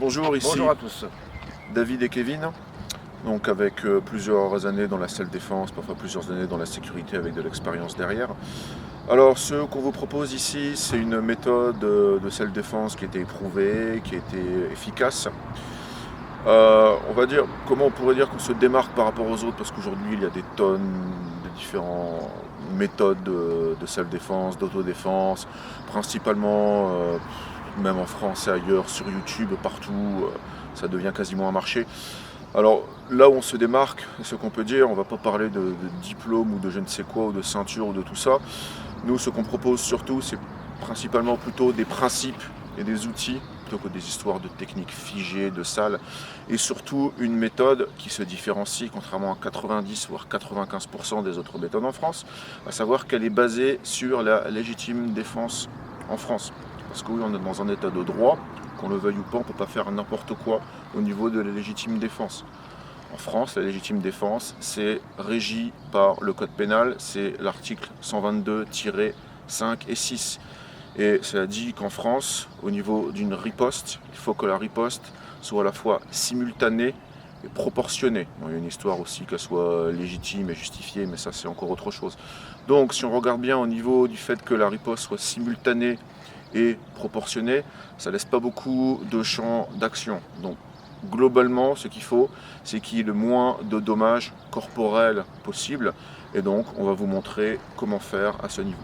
Bonjour, ici Bonjour à tous. David et Kevin, donc avec plusieurs années dans la self-défense, parfois plusieurs années dans la sécurité avec de l'expérience derrière. Alors ce qu'on vous propose ici, c'est une méthode de self-défense qui a été éprouvée, qui a été efficace. On va dire, comment on pourrait dire qu'on se démarque par rapport aux autres, parce qu'aujourd'hui il y a des tonnes de différentes méthodes de self-défense, d'autodéfense, principalement même en France et ailleurs, sur YouTube, partout, ça devient quasiment un marché. Alors là où on se démarque, ce qu'on peut dire, on ne va pas parler de diplôme ou de je ne sais quoi, ou de ceinture ou de tout ça. Nous, ce qu'on propose surtout, c'est principalement plutôt des principes et des outils, plutôt que des histoires de techniques figées, de salles, et surtout une méthode qui se différencie, contrairement à 90 voire 95% des autres méthodes en France, à savoir qu'elle est basée sur la légitime défense en France. Parce que oui, on est dans un état de droit, qu'on le veuille ou pas, on ne peut pas faire n'importe quoi au niveau de la légitime défense. En France, la légitime défense, c'est régi par le code pénal, c'est l'article 122-5 et 6. Et cela dit qu'en France, au niveau d'une riposte, il faut que la riposte soit à la fois simultanée et proportionnée. Bon, il y a une histoire aussi qu'elle soit légitime et justifiée, mais ça c'est encore autre chose. Donc si on regarde bien au niveau du fait que la riposte soit simultanée et proportionnée, ça laisse pas beaucoup de champ d'action. Donc globalement, ce qu'il faut, c'est qu'il y ait le moins de dommages corporels possible. Et donc, on va vous montrer comment faire à ce niveau.